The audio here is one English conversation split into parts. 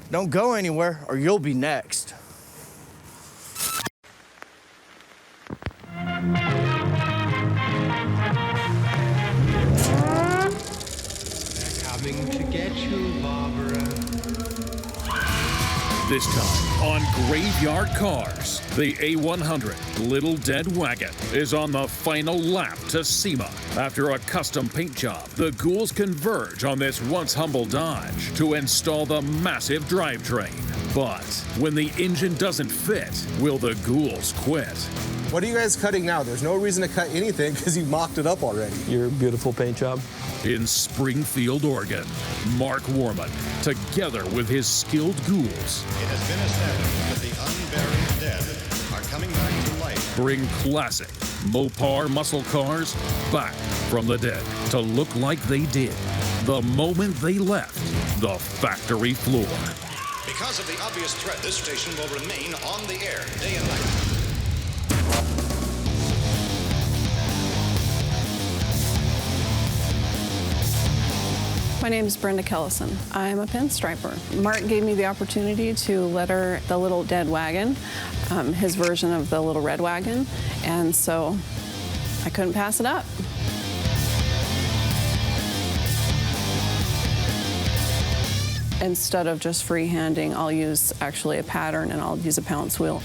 Don't go anywhere or you'll be next. Coming to get you, Barbara. This time on Graveyard Carz, the A100 Little Dead Wagon is on the final lap to SEMA. After a custom paint job, the ghouls converge on this once humble Dodge to install the massive drivetrain. But when the engine doesn't fit, will the ghouls quit? What are you guys cutting now? There's no reason to cut anything because you mocked it up already. Your beautiful paint job. In Springfield, Oregon, Mark Worman, together with his skilled ghouls, It has been established that the unburied dead are coming back to life. bring classic Mopar muscle cars back from the dead to look like they did the moment they left the factory floor. Because of the obvious threat, this station will remain on the air day and night. My name is Brenda Kellison. I'm a pinstriper. Mark gave me the opportunity to letter the Little Dead Wagon, his version of the Little Red Wagon, and so I couldn't pass it up. Instead of just freehanding, I'll use actually a pattern and I'll use a pounce wheel.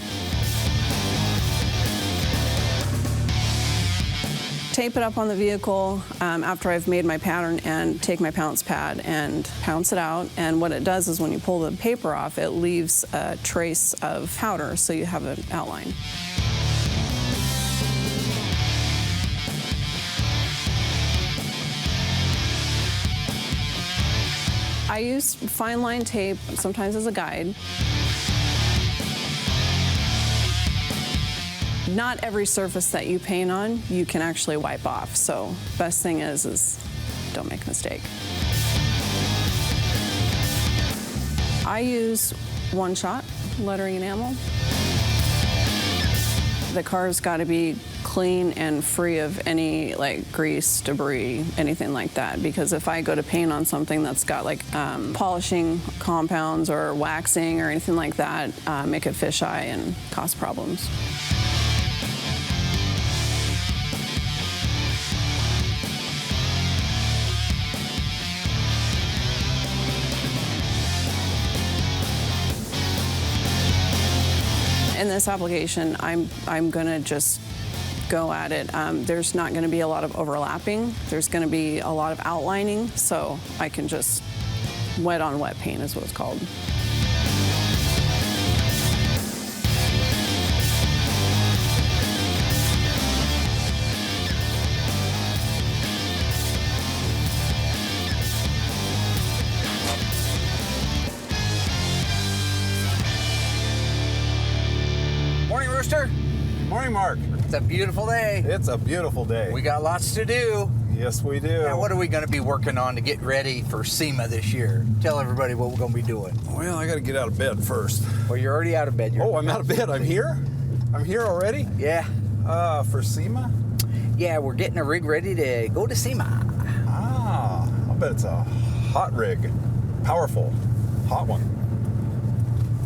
Tape it up on the vehicle after I've made my pattern and take my pounce pad and pounce it out. And what it does is when you pull the paper off, it leaves a trace of powder so you have an outline. I use fine line tape sometimes as a guide. Not every surface that you paint on, you can actually wipe off. So best thing is don't make a mistake. I use one-shot lettering enamel. The car's got to be clean and free of any like grease, debris, anything like that. Because if I go to paint on something that's got like polishing compounds or waxing or anything like that, make it fisheye and cause problems. In this application, I'm gonna just go at it. There's not gonna be a lot of overlapping. There's gonna be a lot of outlining, so I can just wet on wet paint is what it's called. Morning, Rooster. Morning, Mark. It's a beautiful day. It's a beautiful day. We got lots to do. Yes, we do. Now, what are we going to be working on to get ready for SEMA this year? Tell everybody what we're going to be doing. Well, I got to get out of bed first. Well, you're already out of bed. Oh, I'm out of bed. I'm here? I'm here already? Yeah. For SEMA? Yeah, we're getting a rig ready to go to SEMA. Ah, I'll bet it's a hot rig. Powerful. Hot one.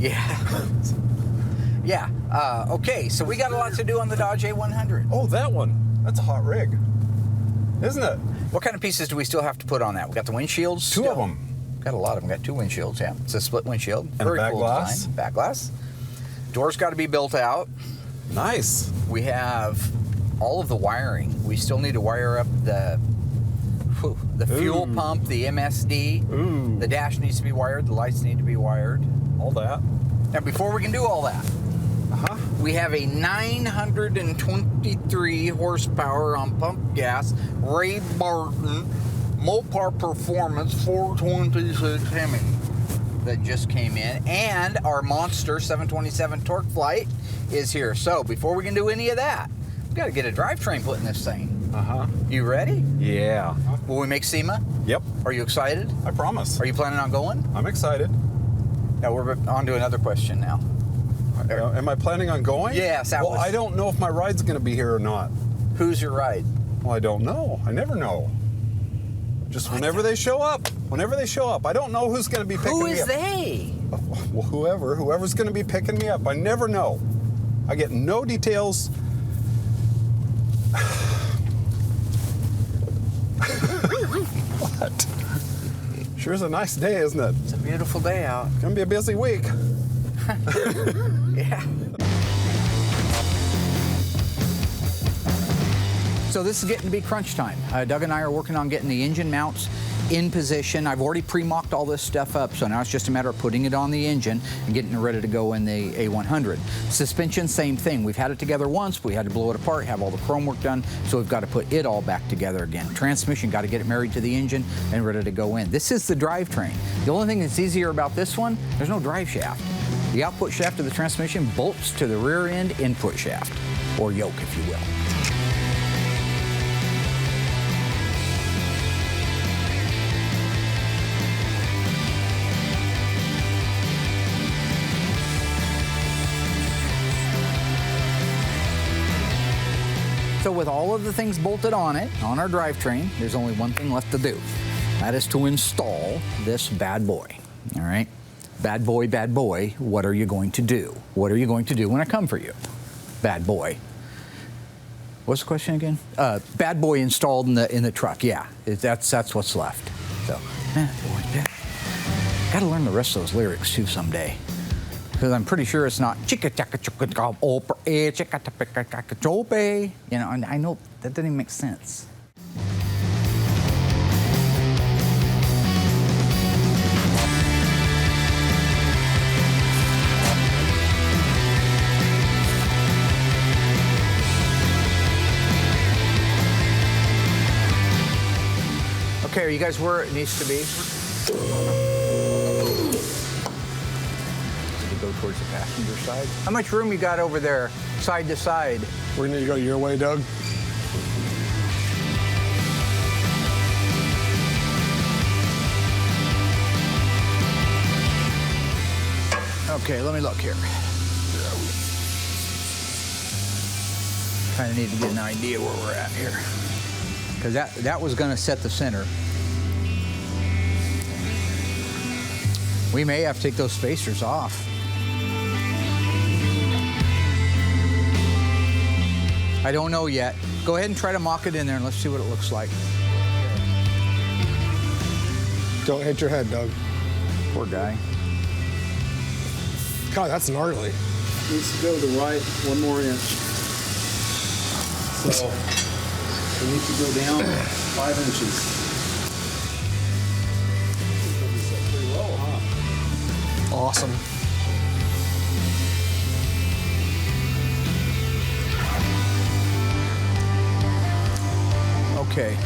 Yeah. Yeah. Okay, so we got a lot to do on the Dodge A100. Oh, that one. That's a hot rig. Isn't it? What kind of pieces do we still have to put on that? We got the windshields. Two of them. Got a lot of them. Got two windshields, yeah. It's a split windshield. And Very back cool glass. design. Back glass. Doors got to be built out. Nice. We have all of the wiring. We still need to wire up the fuel pump, the MSD. Ooh. The dash needs to be wired. The lights need to be wired. All that. Now, before we can do all that, we have a 923 horsepower on pump gas Ray Barton Mopar Performance 426 Hemi that just came in, and our monster 727 Torque Flight is here. So before we can do any of that, we got to get a drivetrain put in this thing. You ready? Yeah. Will we make SEMA? Yep. Are you excited? I promise. Are you planning on going? I'm excited. Now we're on to another question now. Am I planning on going? Yes. Well, I don't know if my ride's going to be here or not. Who's your ride? Well, I don't know. I never know. Just whenever they show up. Whenever they show up. I don't know who's going to be picking me up. Who is they? whoever's going to be picking me up. I never know. I get no details. What? Sure is a nice day, isn't it? It's a beautiful day out. It's going to be a busy week. Yeah. So this is getting to be crunch time. Doug and I are working on getting the engine mounts in position. I've already pre-mocked all this stuff up, so now it's just a matter of putting it on the engine and getting it ready to go in the A100. Suspension, same thing. We've had it together once, we had to blow it apart, have all the chrome work done, so we've got to put it all back together again. Transmission, got to get it married to the engine and ready to go in. This is the drivetrain. The only thing that's easier about this one, there's no drive shaft. The output shaft of the transmission bolts to the rear end input shaft, or yoke, if you will. So with all of the things bolted on it, on our drivetrain, there's only one thing left to do. That is to install this bad boy, all right? Bad boy, what are you going to do? What are you going to do when I come for you? Bad boy. What's the question again? Bad boy installed in the truck, yeah. That's what's left. So, bad boy, gotta learn the rest of those lyrics too someday. Because I'm pretty sure it's not chicka chaka chicka chicka chicka chope. You know, and I know that doesn't even make sense. Okay, are you guys where it needs to be? Go towards the passenger side. How much room you got over there, side to side? We need to go your way, Doug. Okay, let me look here. Kind of need to get an idea where we're at here. Because that was going to set the center. We may have to take those spacers off. I don't know yet. Go ahead and try to mock it in there and let's see what it looks like. Don't hit your head, Doug. Poor guy. God, that's gnarly. Needs to go to the right 1 more inch. So we need to go down 5 inches. Pretty low, huh? Awesome. Okay.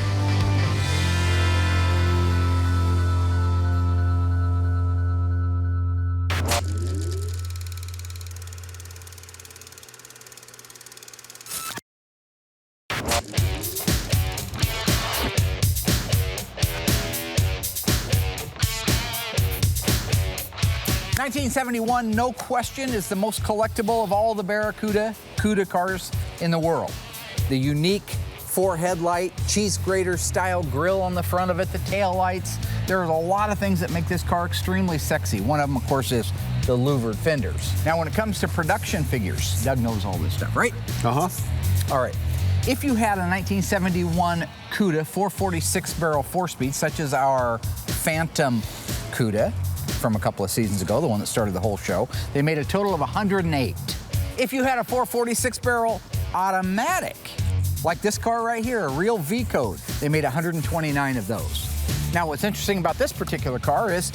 $1971, no question, is the most collectible of all the Barracuda Cuda cars in the world. The unique 4-headlight, cheese grater style grill on the front of it, the tail lights. There's a lot of things that make this car extremely sexy. One of them, of course, is the louvered fenders. Now, when it comes to production figures, Doug knows all this stuff, right? Uh-huh. All right. If you had a 1971 Cuda 446 barrel 4-speed, such as our Phantom Cuda from a couple of seasons ago, the one that started the whole show, they made a total of 108. If you had a 446 barrel automatic, like this car right here, a real V code, they made 129 of those. Now, what's interesting about this particular car is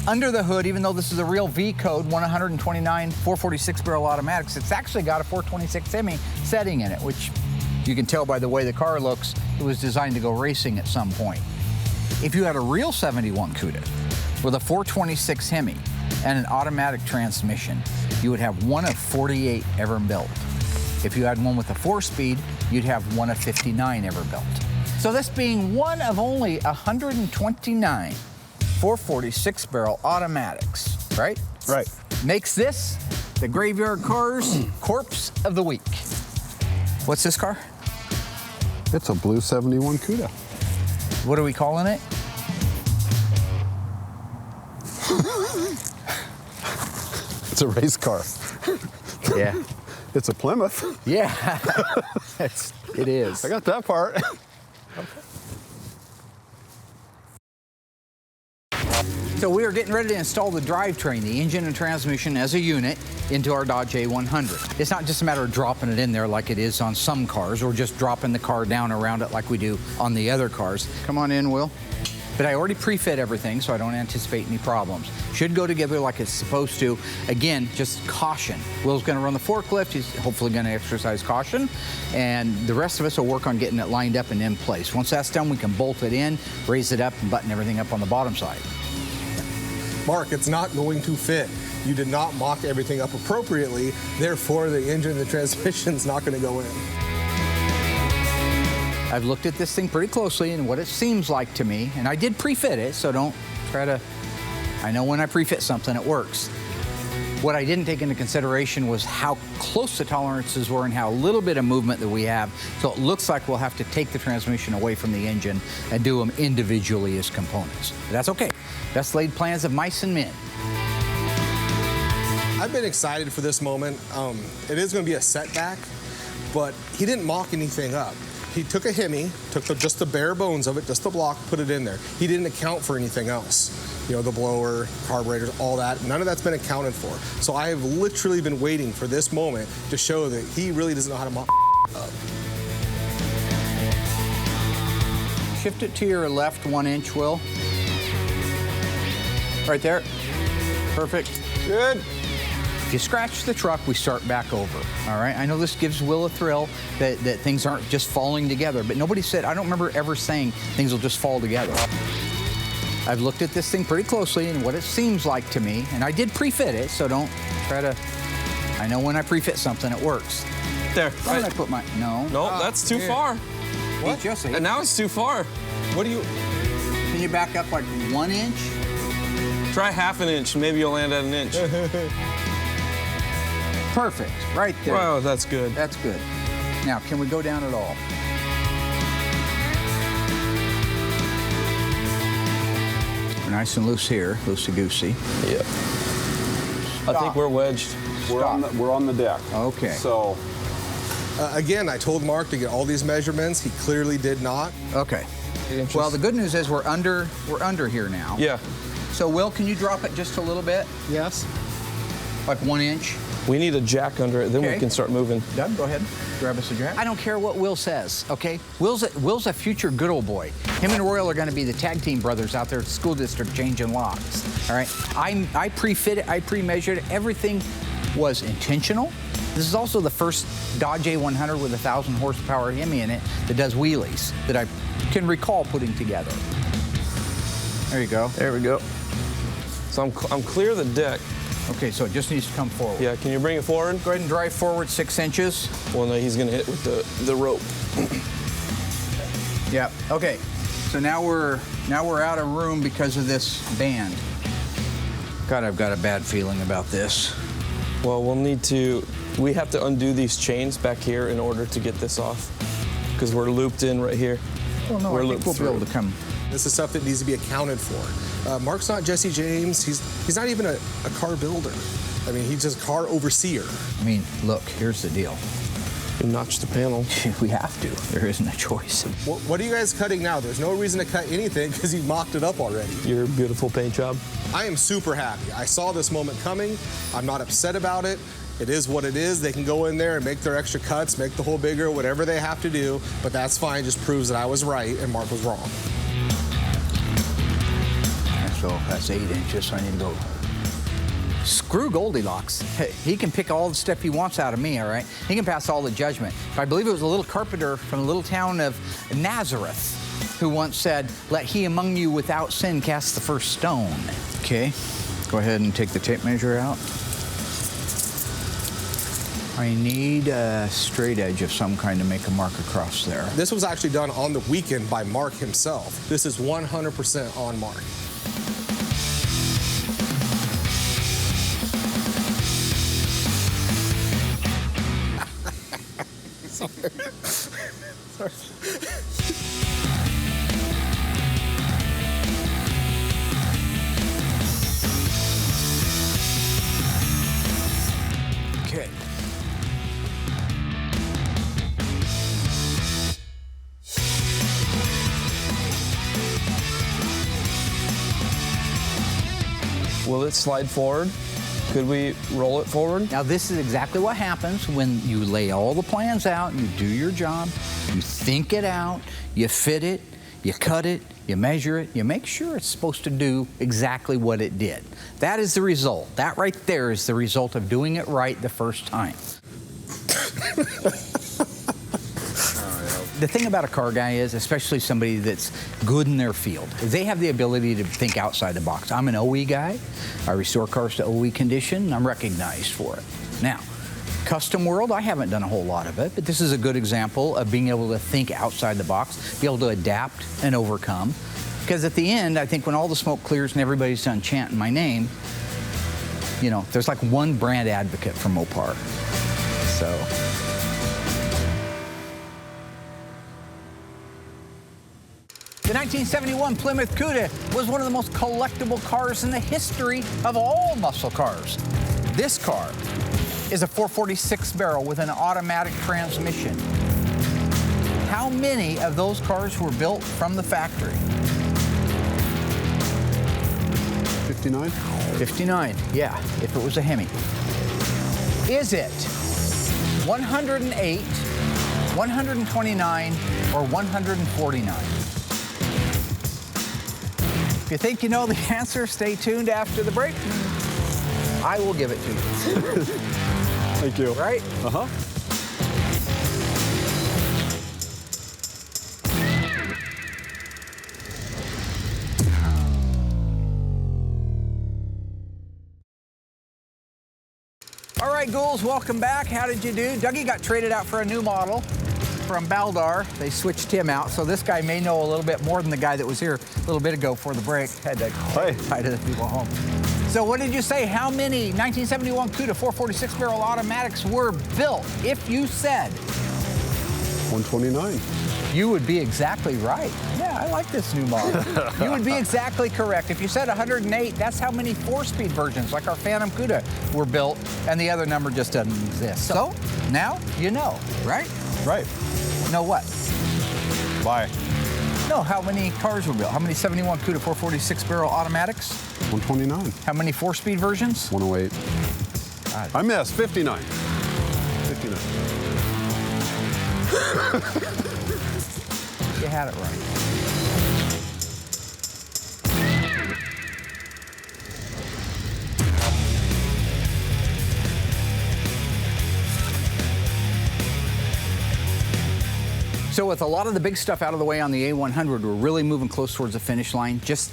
under the hood, even though this is a real V code, 129 446 barrel automatics, it's actually got a 426 Hemi setting in it, which you can tell by the way the car looks, it was designed to go racing at some point. If you had a real 71 Cuda with a 426 Hemi and an automatic transmission, you would have one of 48 ever built. If you had one with a 4-speed, you'd have one of 59 ever built. So this being one of only 129 446 barrel automatics, right? Right. Makes this the Graveyard Carz Corpse of the Week. What's this car? It's a blue 71 Cuda. What are we calling it? It's a race car. Yeah. It's a Plymouth. Yeah. It is. I got that part. So we are getting ready to install the drivetrain, the engine and transmission as a unit, into our Dodge A100. It's not just a matter of dropping it in there like it is on some cars, or just dropping the car down around it like we do on the other cars. Come on in, Will. But I already pre-fit everything, so I don't anticipate any problems. Should go together like it's supposed to. Again, just caution. Will's gonna run the forklift. He's hopefully gonna exercise caution. And the rest of us will work on getting it lined up and in place. Once that's done, we can bolt it in, raise it up, and button everything up on the bottom side. Mark, it's not going to fit. You did not mock everything up appropriately, therefore the engine and the transmission's not going to go in. I've looked at this thing pretty closely and what it seems like to me, and I did pre-fit it, so don't try to, I know when I pre-fit something, it works. What I didn't take into consideration was how close the tolerances were and how little bit of movement that we have, so it looks like we'll have to take the transmission away from the engine and do them individually as components. But that's okay. Best laid plans of mice and men. I've been excited for this moment. It is going to be a setback, but he didn't mock anything up. He took a Hemi, took just the bare bones of it, just the block, put it in there. He didn't account for anything else. You know, the blower, carburetors, all that. None of that's been accounted for. So I have literally been waiting for this moment to show that he really doesn't know how to mock up. Shift it to your left 1 inch, Will. Right there. Perfect. Good. If you scratch the truck, we start back over, all right? I know this gives Will a thrill that things aren't just falling together, but nobody said, I don't remember ever saying things will just fall together. I've looked at this thing pretty closely and what it seems like to me, and I did pre-fit it, so don't try to, I know when I pre-fit something, it works. There. Why did I put my, no. No, that's too here. far. What? Just And now it's too far. What do you... Can you back up like 1 inch? Try half an inch, maybe you'll land at an inch. Perfect, right there. Wow, that's good. That's good. Now, can we go down at all? We're nice and loose here, loosey-goosey. Yeah. I think we're wedged. We're on the deck. Okay. So Again, I told Mark to get all these measurements. He clearly did not. Okay. Well, the good news is we're under here now. Yeah. So, Will, can you drop it just a little bit? Yes. Like 1 inch? We need a jack under it, then Okay. we can start moving. Doug, go ahead. Grab us a jack. I don't care what Will says, okay? Will's a future good old boy. Him and Royal are going to be the tag team brothers out there at the school district changing locks, all right? I pre-fit it, I pre-measured it. Everything was intentional. This is also the first Dodge A100 with 1,000 horsepower Hemi in it that does wheelies that I can recall putting together. There you go. There we go. So I'm clear of the deck. Okay, so it just needs to come forward. Yeah, can you bring it forward? Go ahead and drive forward 6 inches. Well, no, he's gonna hit with the rope. Yeah. Okay. So now we're out of room because of this band. God, I've got a bad feeling about this. Well, we have to undo these chains back here in order to get this off, because we're looped in right here. Well, no, We're I think looped we'll be able through. to come. This is stuff that needs to be accounted for. Mark's not Jesse James. He's not even a car builder. I mean, he's just a car overseer. I mean, look, here's the deal. You notch the panel. We have to. There isn't a choice. What are you guys cutting now? There's no reason to cut anything because you've mocked it up already. Your beautiful paint job. I am super happy. I saw this moment coming. I'm not upset about it. It is what it is. They can go in there and make their extra cuts, make the hole bigger, whatever they have to do, but that's fine. Just proves that I was right and Mark was wrong. So that's 8 inches, so I need to go. Screw Goldilocks. He can pick all the stuff he wants out of me, all right? He can pass all the judgment. I believe it was a little carpenter from the little town of Nazareth who once said, "Let he among you without sin cast the first stone." Okay, go ahead and take the tape measure out. I need a straight edge of some kind to make a mark across there. This was actually done on the weekend by Mark himself. This is 100% on Mark. Will it slide forward? Could we roll it forward? Now, this is exactly what happens when you lay all the plans out, you do your job, you think it out, you fit it, you cut it, you measure it, you make sure it's supposed to do exactly what it did. That is the result. That right there is the result of doing it right the first time. The thing about a car guy is, especially somebody that's good in their field, is they have the ability to think outside the box. I'm an OE guy. I restore cars to OE condition, and I'm recognized for it. Now, custom world, I haven't done a whole lot of it, but this is a good example of being able to think outside the box, be able to adapt and overcome. Because at the end, I think when all the smoke clears and everybody's done chanting my name, you know, there's like one brand advocate for Mopar. So. The 1971 Plymouth Cuda was one of the most collectible cars in the history of all muscle cars. This car is a 446 barrel with an automatic transmission. How many of those cars were built from the factory? 59? 59, yeah, if it was a Hemi. Is it 108, 129, or 149? If you think you know the answer, stay tuned after the break. I will give it to you. Thank you. Right? Uh-huh. All right, ghouls, welcome back. How did you do? Dougie got traded out for a new model from Baldar. They switched him out, so this guy may know a little bit more than the guy that was here a little bit ago before the break. Had to hi to the people at home. So what did you say? How many 1971 Cuda 446 barrel automatics were built? If you said 129. you would be exactly right. Yeah, I like this new model. You would be exactly correct. If you said 108, that's how many 4-speed versions, like our Phantom Cuda, were built, and the other number just doesn't exist. So now you know, right? Right. Know what? Bye. No, how many cars were built? How many 71 Cuda 446 barrel automatics? 129. How many 4-speed versions? 108. I missed. 59. 59. You had it right. So with a lot of the big stuff out of the way on the A100, we're really moving close towards the finish line. Just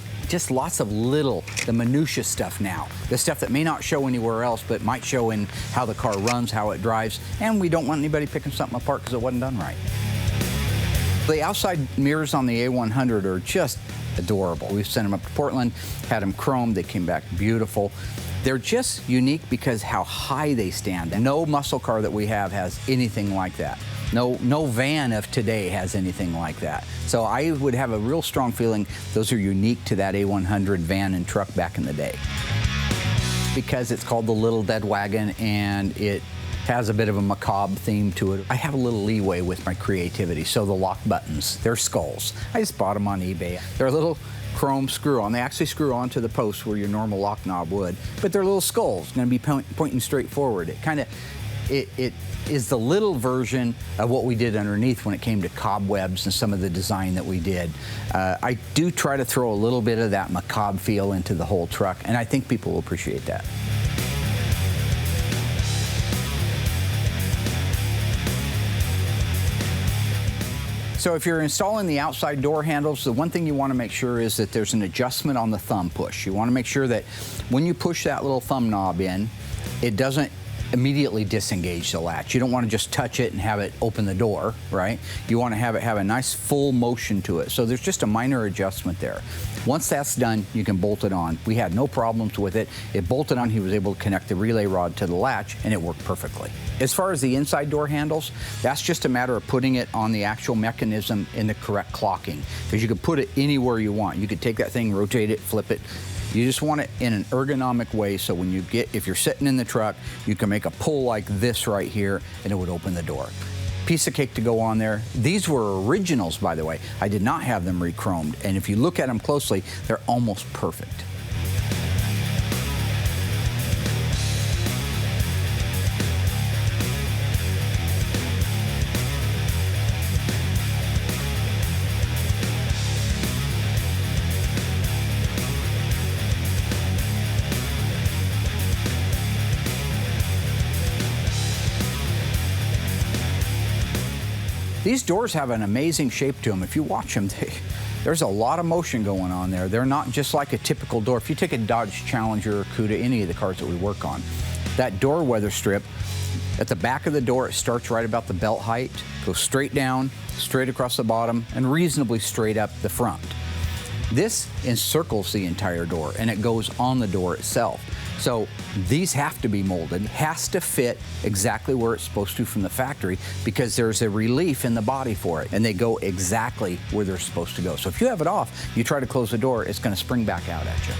lots of little, the minutia stuff now. The stuff that may not show anywhere else, but might show in how the car runs, how it drives, and we don't want anybody picking something apart because it wasn't done right. The outside mirrors on the A100 are just adorable. We've sent them up to Portland, had them chromed, they came back beautiful. They're just unique because how high they stand. And no muscle car that we have has anything like that. No van of today has anything like that. So I would have a real strong feeling those are unique to that A100 van and truck back in the day. Because it's called the Little Dead Wagon and it has a bit of a macabre theme to it. I have a little leeway with my creativity. So the lock buttons, they're skulls. I just bought them on eBay. They're a little chrome screw on. They actually screw onto the post where your normal lock knob would, but they're little skulls, going to be pointing straight forward. It is the little version of what we did underneath when it came to cobwebs and some of the design that we did. I do try to throw a little bit of that macabre feel into the whole truck, and I think people will appreciate that. So if you're installing the outside door handles, the one thing you want to make sure is that there's an adjustment on the thumb push. You want to make sure that when you push that little thumb knob in, it doesn't immediately disengage the latch. You don't want to just touch it and have it open the door, right? You want to have it have a nice full motion to it. So there's just a minor adjustment there. Once that's done, you can bolt it on. We had no problems with it. It bolted on, he was able to connect the relay rod to the latch, and it worked perfectly. As far as the inside door handles, that's just a matter of putting it on the actual mechanism in the correct clocking, because you can put it anywhere you want. You could take that thing, rotate it, flip it. You just want it in an ergonomic way, so when you if you're sitting in the truck, you can make a pull like this right here, and it would open the door. Piece of cake to go on there. These were originals, by the way. I did not have them re-chromed, and if you look at them closely, they're almost perfect. These doors have an amazing shape to them. If you watch them, there's a lot of motion going on there. They're not just like a typical door. If you take a Dodge Challenger or Cuda, any of the cars that we work on, that door weather strip, at the back of the door, it starts right about the belt height, goes straight down, straight across the bottom, and reasonably straight up the front. This encircles the entire door, and it goes on the door itself. So these have to be molded, has to fit exactly where it's supposed to from the factory, because there's a relief in the body for it, and they go exactly where they're supposed to go. So if you have it off, you try to close the door, it's going to spring back out at you.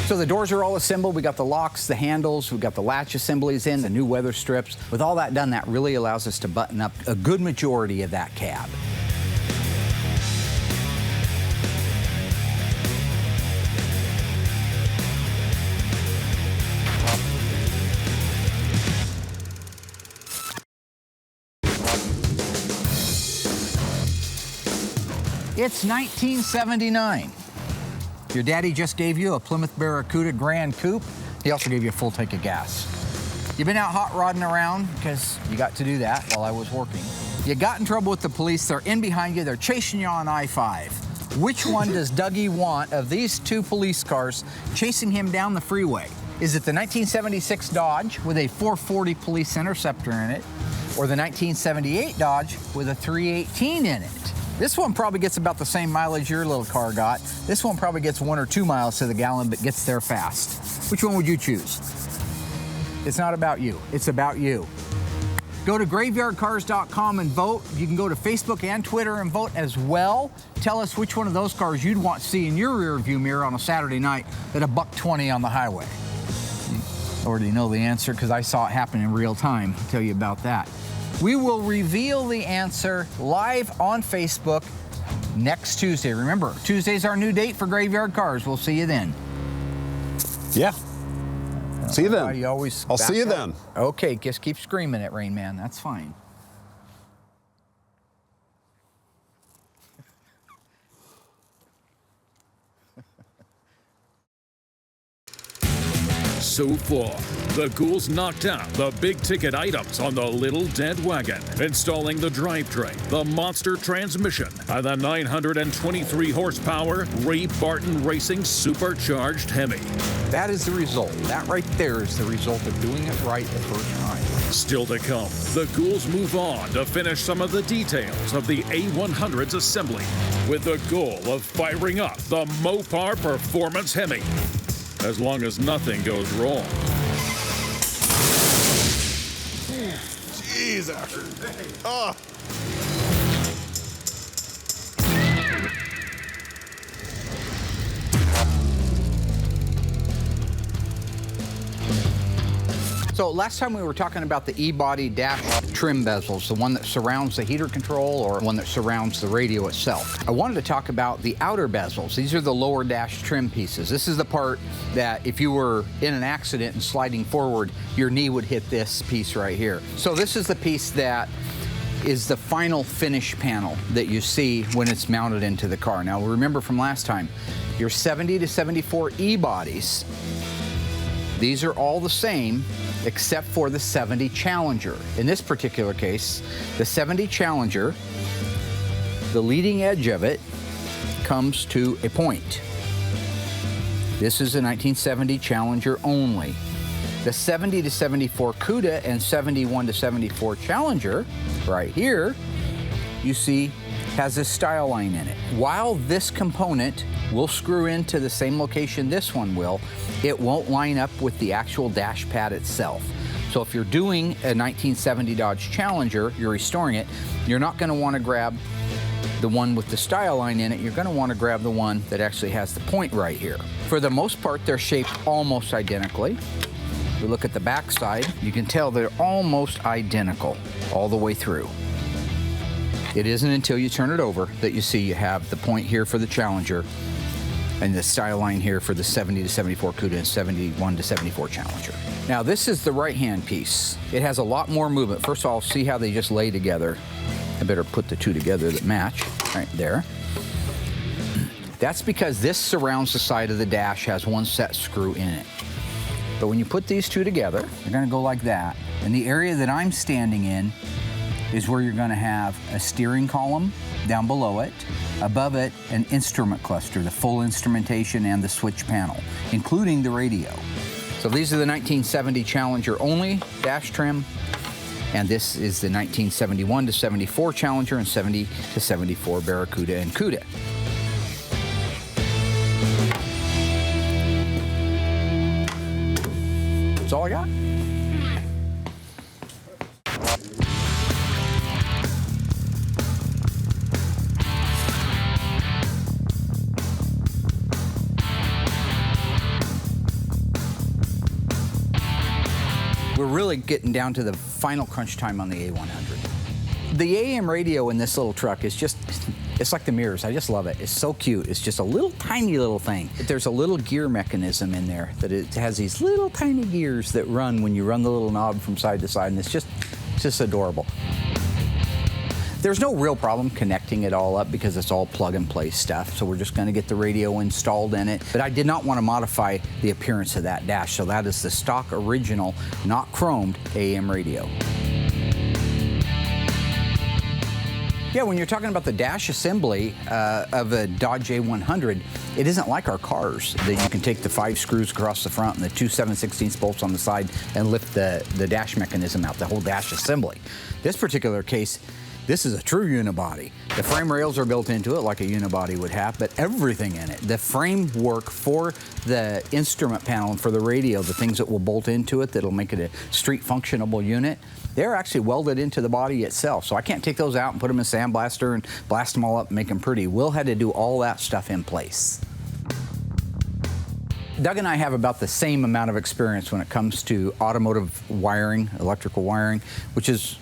So the doors are all assembled. We got the locks, the handles, we've got the latch assemblies in, the new weather strips. With all that done, that really allows us to button up a good majority of that cab. It's 1979. Your daddy just gave you a Plymouth Barracuda Grand Coupe. He also gave you a full tank of gas. You've been out hot rodding around because you got to do that while I was working. You got in trouble with the police. They're in behind you. They're chasing you on I-5. Which one does Dougie want of these two police cars chasing him down the freeway? Is it the 1976 Dodge with a 440 Police Interceptor in it, or the 1978 Dodge with a 318 in it? This one probably gets about the same mileage your little car got. This one probably gets 1 or 2 miles to the gallon, but gets there fast. Which one would you choose? It's not about you, it's about you. Go to graveyardcars.com and vote. You can go to Facebook and Twitter and vote as well. Tell us which one of those cars you'd want to see in your rear view mirror on a Saturday night at $120 on the highway. You already know the answer because I saw it happen in real time. I'll tell you about that. We will reveal the answer live on Facebook next Tuesday. Remember, Tuesday's our new date for Graveyard Cars. We'll see you then. Yeah. See you then. I'll see you then. Okay, just keep screaming it, Rain Man. That's fine. So far, the ghouls knocked out the big-ticket items on the little dead wagon, installing the drivetrain, the monster transmission, and the 923-horsepower Ray Barton Racing supercharged Hemi. That is the result. That right there is the result of doing it right the first time. Still to come, the ghouls move on to finish some of the details of the A100's assembly, with the goal of firing up the Mopar Performance Hemi. As long as nothing goes wrong. Jeez, Asher. Oh. So last time we were talking about the E-body dash trim bezels, the one that surrounds the heater control or one that surrounds the radio itself. I wanted to talk about the outer bezels. These are the lower dash trim pieces. This is the part that if you were in an accident and sliding forward, your knee would hit this piece right here. So this is the piece that is the final finish panel that you see when it's mounted into the car. Now remember from last time, your 70 to 74 E-bodies, these are all the same except for the 70 Challenger. In this particular case, the 70 Challenger, the leading edge of it comes to a point. This is a 1970 Challenger only. The 70 to 74 Cuda and 71 to 74 Challenger, right here, you see has a style line in it. While this component will screw into the same location this one will, it won't line up with the actual dash pad itself. So if you're doing a 1970 Dodge Challenger, you're restoring it, you're not going to want to grab the one with the style line in it, you're going to want to grab the one that actually has the point right here. For the most part, they're shaped almost identically. If you look at the back side, you can tell they're almost identical all the way through. It isn't until you turn it over that you see you have the point here for the Challenger and the style line here for the 70 to 74 Cuda and 71 to 74 Challenger. Now this is the right-hand piece. It has a lot more movement. First of all, see how they just lay together. I better put the two together that match, right there. That's because this surrounds the side of the dash, has one set screw in it. But when you put these two together, they're gonna go like that. And the area that I'm standing in is where you're going to have a steering column down below it, above it an instrument cluster, the full instrumentation and the switch panel, including the radio. So these are the 1970 Challenger only dash trim, and this is the 1971 to 74 Challenger and 70 to 74 Barracuda and Cuda. That's all I got. We're really getting down to the final crunch time on the A100. The AM radio in this little truck is just, it's like the mirrors. I just love it. It's so cute. It's just a little tiny little thing. There's a little gear mechanism in there that it has these little tiny gears that run when you run the little knob from side to side, and it's just adorable. There's no real problem connecting it all up because it's all plug-and-play stuff, so we're just going to get the radio installed in it. But I did not want to modify the appearance of that dash, so that is the stock original, not chromed, AM radio. Yeah, when you're talking about the dash assembly of a Dodge A100, it isn't like our cars that you can take the 5 screws across the front and the 2 7/16 bolts on the side and lift the dash mechanism out, the whole dash assembly. This particular case, this is a true unibody. The frame rails are built into it like a unibody would have, but everything in it, the framework for the instrument panel and for the radio, the things that will bolt into it that'll make it a street functionable unit, they're actually welded into the body itself. So I can't take those out and put them in a sandblaster and blast them all up and make them pretty. Will had to do all that stuff in place. Doug and I have about the same amount of experience when it comes to automotive wiring, electrical wiring, which is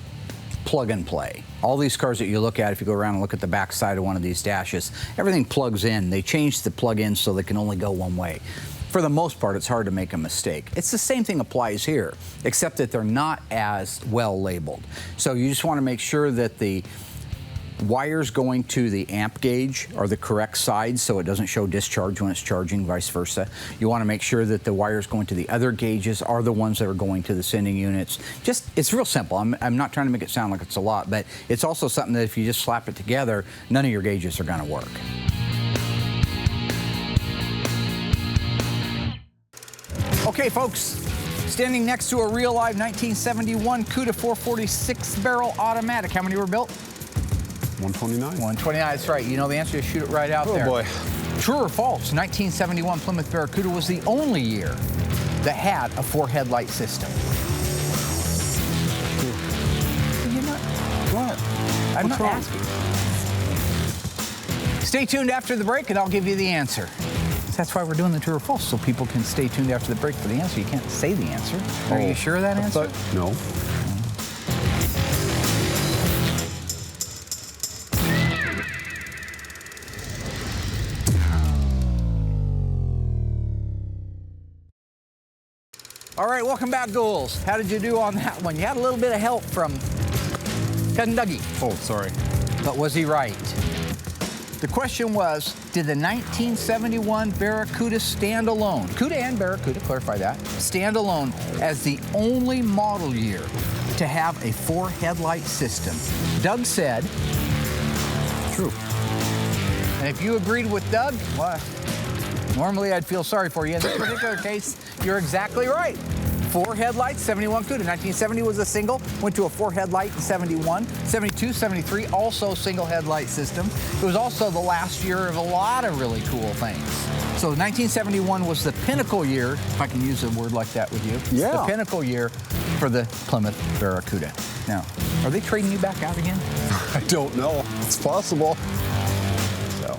plug and play. All these cars that you look at, if you go around and look at the back side of one of these dashes, everything plugs in. They changed the plug-in so they can only go one way. For the most part, it's hard to make a mistake. It's the same thing applies here, except that they're not as well labeled. So you just want to make sure that the wires going to the amp gauge are the correct sides so it doesn't show discharge when it's charging, vice versa. You want to make sure that the wires going to the other gauges are the ones that are going to the sending units. Just, it's real simple. I'm not trying to make it sound like it's a lot, but it's also something that if you just slap it together, none of your gauges are going to work. Okay, folks. Standing next to a real live 1971 Cuda 446 barrel automatic. How many were built? 129. 129, that's right. You know the answer, shoot it right out there. Oh boy. True or false, 1971 Plymouth Barracuda was the only year that had a 4-headlight system. You're not, what? I'm not asking. Stay tuned after the break and I'll give you the answer. That's why we're doing the true or false, so people can stay tuned after the break for the answer. You can't say the answer. Are you sure of that answer? No. All right, welcome back, Ghouls. How did you do on that one? You had a little bit of help from Cousin Dougie. Oh, sorry. But was he right? The question was, did the 1971 Barracuda stand alone? Cuda and Barracuda, clarify that. Stand alone as the only model year to have a 4-headlight system. Doug said, true. And if you agreed with Doug, well, normally I'd feel sorry for you. In this particular case, you're exactly right. 4 headlights, 71 Cuda. 1970 was a single, went to a 4-headlight in 71. 72, 73, also single headlight system. It was also the last year of a lot of really cool things. So 1971 was the pinnacle year, if I can use a word like that with you. Yeah. The pinnacle year for the Plymouth Barracuda. Now, are they trading you back out again? I don't know. It's possible. So.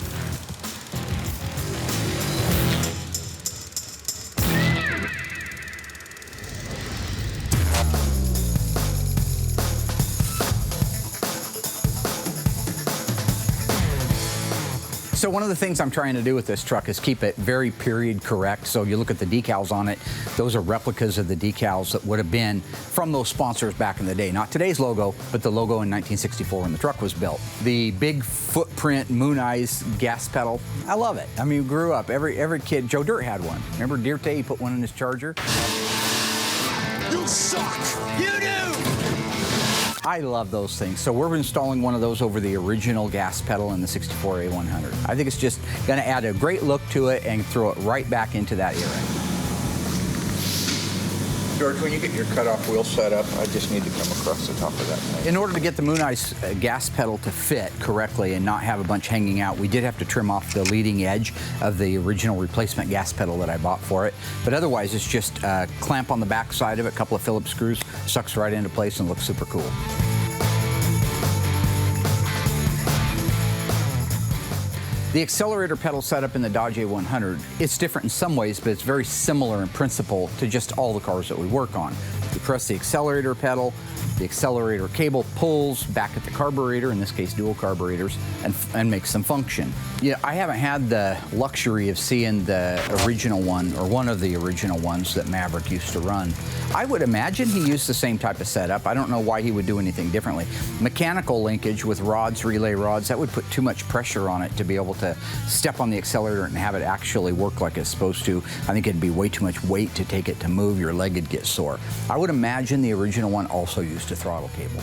So one of the things I'm trying to do with this truck is keep it very period correct. So you look at the decals on it, those are replicas of the decals that would have been from those sponsors back in the day. Not today's logo, but the logo in 1964 when the truck was built. The big footprint Moon Eyes gas pedal, I love it. I mean, we grew up, every kid, Joe Dirt had one. Remember Dirte, he put one in his Charger? You suck! You do! I love those things. So we're installing one of those over the original gas pedal in the 64 A100. I think it's just going to add a great look to it and throw it right back into that era. George, when you get your cutoff wheel set up, I just need to come across the top of that thing. In order to get the Moon Ice gas pedal to fit correctly and not have a bunch hanging out, we did have to trim off the leading edge of the original replacement gas pedal that I bought for it. But otherwise, it's just a clamp on the back side of it, a couple of Phillips screws, sucks right into place and looks super cool. The accelerator pedal setup in the Dodge A100, it's different in some ways, but it's very similar in principle to just all the cars that we work on. You press the accelerator pedal, the accelerator cable pulls back at the carburetor, in this case dual carburetors, and makes them function. Yeah, I haven't had the luxury of seeing the original one, or one of the original ones that Maverick used to run. I would imagine he used the same type of setup. I don't know why he would do anything differently. Mechanical linkage with rods, relay rods, that would put too much pressure on it to be able to step on the accelerator and have it actually work like it's supposed to. I think it'd be way too much weight to take it to move. Your leg would get sore. I would imagine the original one also used a throttle cable.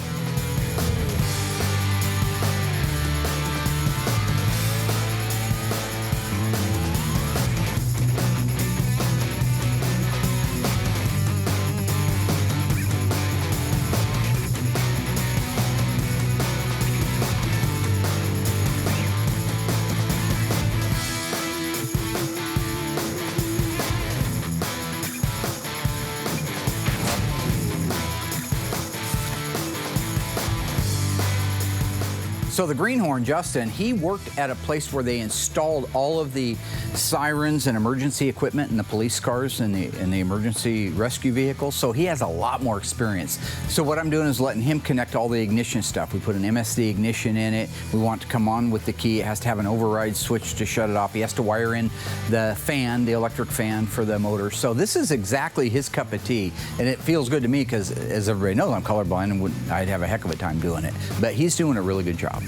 So the greenhorn, Justin, he worked at a place where they installed all of the sirens and emergency equipment in the police cars and the emergency rescue vehicles. So he has a lot more experience. So what I'm doing is letting him connect all the ignition stuff. We put an MSD ignition in it. We want it to come on with the key. It has to have an override switch to shut it off. He has to wire in the fan, the electric fan for the motor. So this is exactly his cup of tea. And it feels good to me because, as everybody knows, I'm colorblind and I'd have a heck of a time doing it. But he's doing a really good job.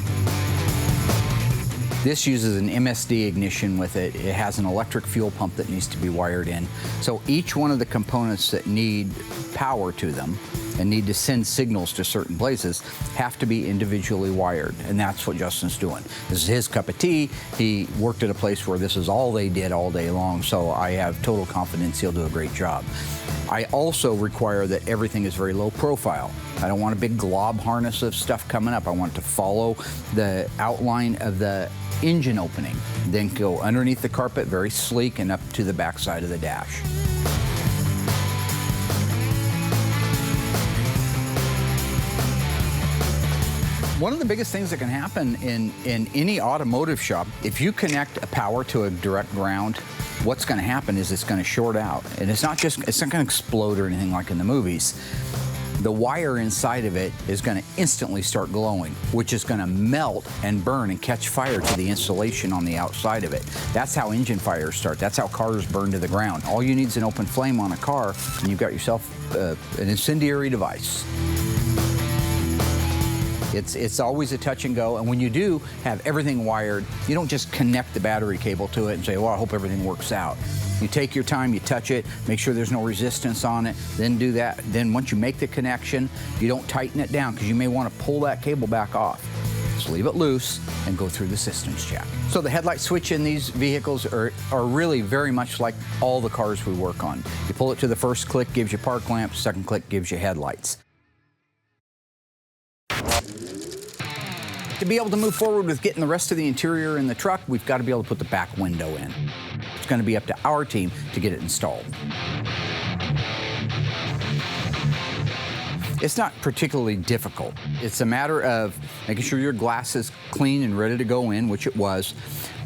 This uses an MSD ignition with it. It has an electric fuel pump that needs to be wired in. So each one of the components that need power to them and need to send signals to certain places have to be individually wired, and that's what Justin's doing. This is his cup of tea. He worked at a place where this is all they did all day long, so I have total confidence he'll do a great job. I also require that everything is very low profile. I don't want a big glob harness of stuff coming up. I want it to follow the outline of the engine opening, then go underneath the carpet, very sleek, and up to the back side of the dash. One of the biggest things that can happen in any automotive shop, if you connect a power to a direct ground, what's going to happen is it's going to short out. And it's not going to explode or anything like in the movies. The wire inside of it is going to instantly start glowing, which is going to melt and burn and catch fire to the insulation on the outside of it. That's how engine fires start. That's how cars burn to the ground. All you need is an open flame on a car, and you've got yourself an incendiary device. It's always a touch and go, and when you do have everything wired, you don't just connect the battery cable to it and say, well, I hope everything works out. You take your time, you touch it, make sure there's no resistance on it, then do that. Then once you make the connection, you don't tighten it down because you may want to pull that cable back off. Just leave it loose and go through the systems check. So the headlight switch in these vehicles are really very much like all the cars we work on. You pull it to the first click, gives you park lamps, second click gives you headlights. To be able to move forward with getting the rest of the interior in the truck, we've got to be able to put the back window in. It's going to be up to our team to get it installed. It's not particularly difficult. It's a matter of making sure your glass is clean and ready to go in, which it was.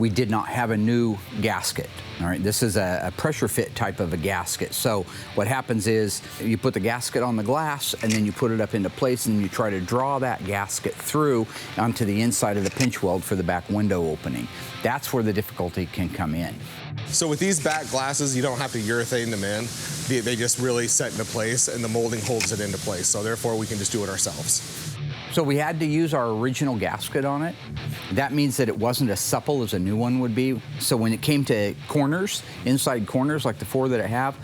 We did not have a new gasket. All right, this is a pressure fit type of a gasket. So what happens is you put the gasket on the glass and then you put it up into place and you try to draw that gasket through onto the inside of the pinch weld for the back window opening. That's where the difficulty can come in. So with these back glasses, you don't have to urethane them in. They just really set into place and the molding holds it into place. So therefore we can just do it ourselves. So we had to use our original gasket on it. That means that it wasn't as supple as a new one would be. So when it came to corners, inside corners like the 4 that I have,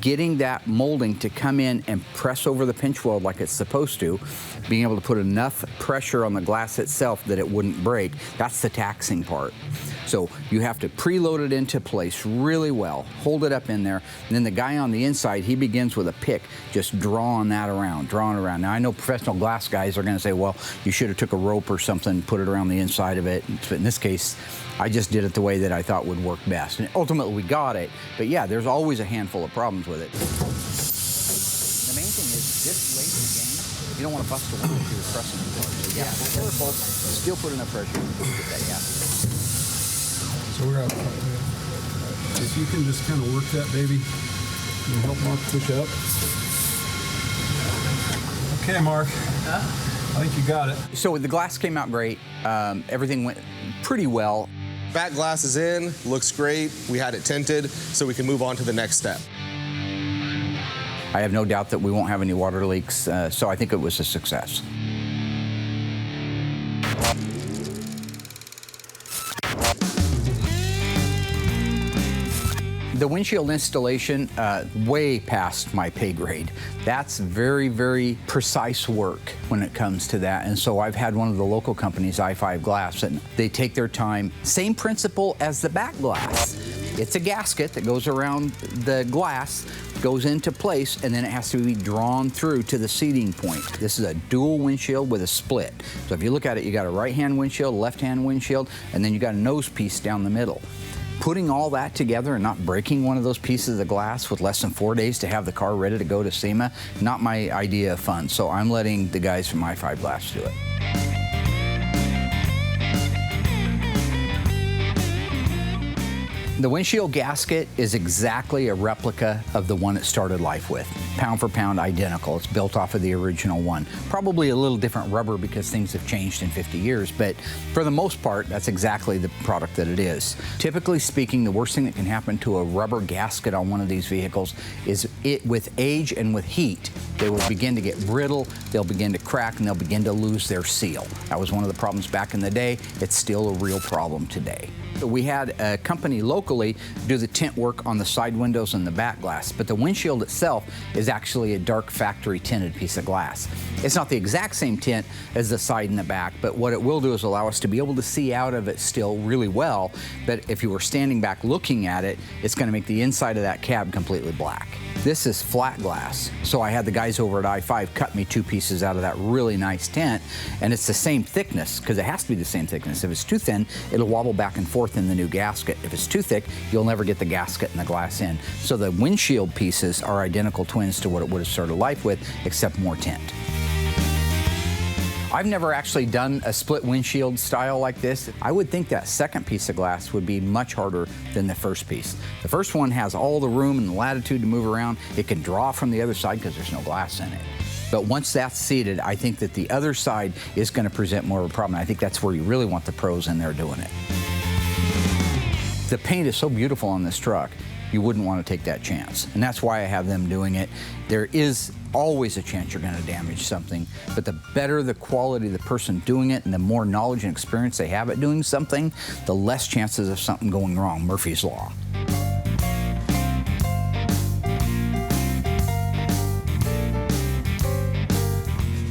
getting that molding to come in and press over the pinch weld like it's supposed to, being able to put enough pressure on the glass itself that it wouldn't break, that's the taxing part. So you have to preload it into place really well, hold it up in there, and then the guy on the inside, he begins with a pick, just drawing that around, drawing around. Now I know professional glass guys are gonna say, well, you should have took a rope or something, put it around the inside of it. But in this case, I just did it the way that I thought would work best. And ultimately we got it, but yeah, there's always a handful of problems with it. The main thing is this late in the game, you don't want to bust a window if you're pressing it hard. So yeah, be careful, still put enough pressure to get that, yeah. So we're out. If you can just kind of work that baby, and help Mark push up. Okay, Mark. I think you got it. So the glass came out great. Everything went pretty well. Back glass is in, looks great. We had it tinted, so we can move on to the next step. I have no doubt that we won't have any water leaks, so I think it was a success. The windshield installation, way past my pay grade. That's very, very precise work when it comes to that. And so I've had one of the local companies, i5 Glass, and they take their time. Same principle as the back glass. It's a gasket that goes around the glass, goes into place, and then it has to be drawn through to the seating point. This is a dual windshield with a split. So if you look at it, you got a right-hand windshield, a left-hand windshield, and then you got a nose piece down the middle. Putting all that together and not breaking one of those pieces of glass with less than 4 days to have the car ready to go to SEMA, not my idea of fun. So I'm letting the guys from i5 Glass do it. The windshield gasket is exactly a replica of the one it started life with. Pound for pound identical. It's built off of the original one. Probably a little different rubber because things have changed in 50 years, but for the most part, that's exactly the product that it is. Typically speaking, the worst thing that can happen to a rubber gasket on one of these vehicles is with age and with heat, they will begin to get brittle, they'll begin to crack, and they'll begin to lose their seal. That was one of the problems back in the day. It's still a real problem today. We had a company locally do the tint work on the side windows and the back glass, but the windshield itself is actually a dark factory tinted piece of glass. It's not the exact same tint as the side and the back, but what it will do is allow us to be able to see out of it still really well, but if you were standing back looking at it, it's going to make the inside of that cab completely black. This is flat glass, so I had the guys over at i5 cut me 2 pieces out of that really nice tint, and it's the same thickness, because it has to be the same thickness. If it's too thin, it'll wobble back and forth in the new gasket. If it's too thick, you'll never get the gasket and the glass in. So the windshield pieces are identical twins to what it would have started life with, except more tint. I've never actually done a split windshield style like this. I would think that second piece of glass would be much harder than the first piece. The first one has all the room and the latitude to move around. It can draw from the other side because there's no glass in it. But once that's seated, I think that the other side is going to present more of a problem. I think that's where you really want the pros in there doing it. The paint is so beautiful on this truck, you wouldn't want to take that chance. And that's why I have them doing it. There is always a chance you're going to damage something, but the better the quality of the person doing it and the more knowledge and experience they have at doing something, the less chances of something going wrong. Murphy's Law.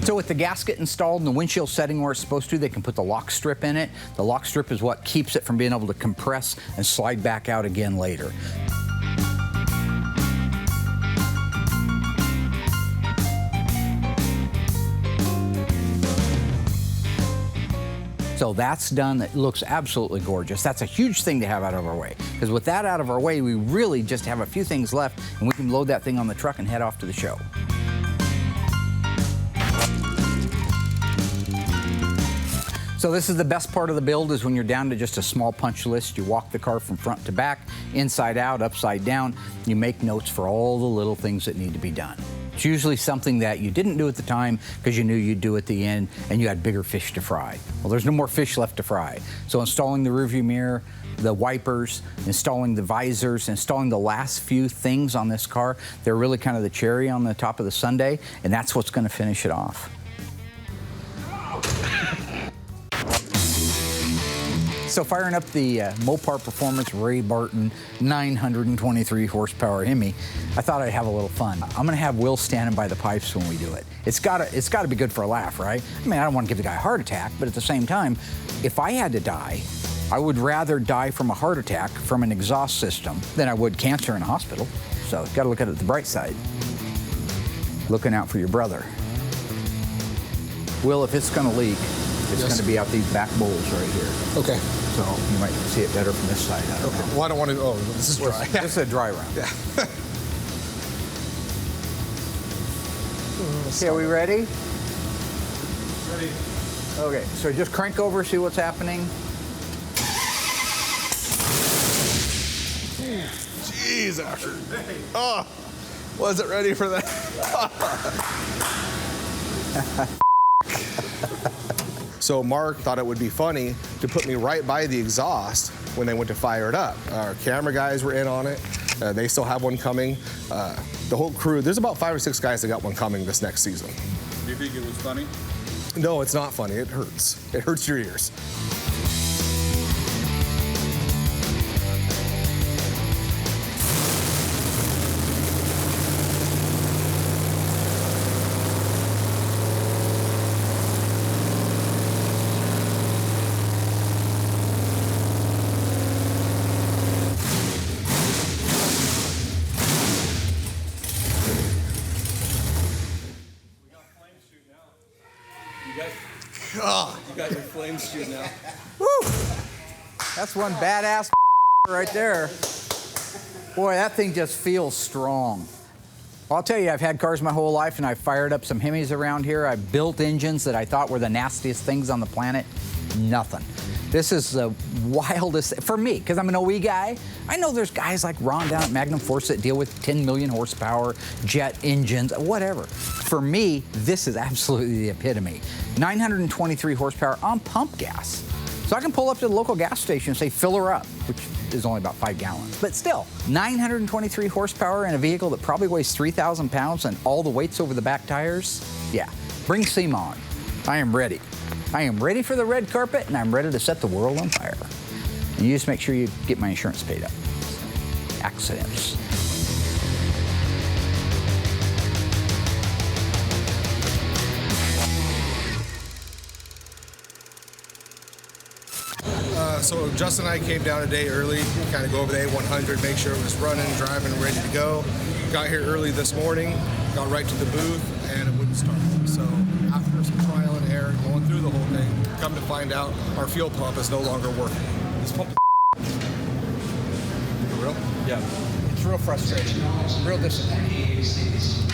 So with the gasket installed and the windshield setting where it's supposed to, they can put the lock strip in it. The lock strip is what keeps it from being able to compress and slide back out again later. So that's done. It looks absolutely gorgeous. That's a huge thing to have out of our way, because with that out of our way, we really just have a few things left, and we can load that thing on the truck and head off to the show. So this is the best part of the build, is when you're down to just a small punch list. You walk the car from front to back, inside out, upside down. You make notes for all the little things that need to be done. It's usually something that you didn't do at the time because you knew you'd do at the end and you had bigger fish to fry. Well, there's no more fish left to fry. So installing the rearview mirror, the wipers, installing the visors, installing the last few things on this car, they're really kind of the cherry on the top of the sundae, and that's what's going to finish it off. so firing up the Mopar Performance Ray Barton 923 horsepower Hemi, I thought I'd have a little fun. I'm gonna have Will standing by the pipes when we do it. It's gotta be good for a laugh, right? I mean, I don't want to give the guy a heart attack, but at the same time, if I had to die, I would rather die from a heart attack from an exhaust system than I would cancer in a hospital. So gotta look at it the bright side. Looking out for your brother. Will, if it's gonna leak, it's going to be out these back bowls right here. Okay. So you might see it better from this side. I don't know. Well, I don't want to. Oh, this is dry. This is a dry round. Yeah. Okay, are we ready? Ready. Okay, so just crank over, see what's happening. Jeez, that hurt. Oh, wasn't ready for that. So Mark thought it would be funny to put me right by the exhaust when they went to fire it up. Our camera guys were in on it. They still have one coming. The whole crew, there's about 5 or 6 guys that got one coming this next season. Do you think it was funny? No, it's not funny. It hurts. It hurts your ears. You got your flames shooting out. Woo! That's one badass right there. Boy, that thing just feels strong. Well, I'll tell you, I've had cars my whole life, and I've fired up some Hemis around here. I've built engines that I thought were the nastiest things on the planet. Nothing. This is the wildest, for me, because I'm an OE guy. I know there's guys like Ron down at Magnum Force that deal with 10 million horsepower, jet engines, whatever. For me, this is absolutely the epitome. 923 horsepower on pump gas. So I can pull up to the local gas station and say, fill her up, which is only about 5 gallons. But still, 923 horsepower in a vehicle that probably weighs 3,000 pounds and all the weight's over the back tires? Yeah, bring SEMA on. I am ready. I am ready for the red carpet, and I'm ready to set the world on fire. And you just make sure you get my insurance paid up. Accidents. So Justin and I came down a day early, kind of go over the A100, make sure it was running, driving, ready to go. Got here early this morning, got right to the booth, and it wouldn't start. So after some trial and error, going through the whole thing, come to find out our fuel pump is no longer working. This pump for real? Yeah. It's real frustrating, real disappointing.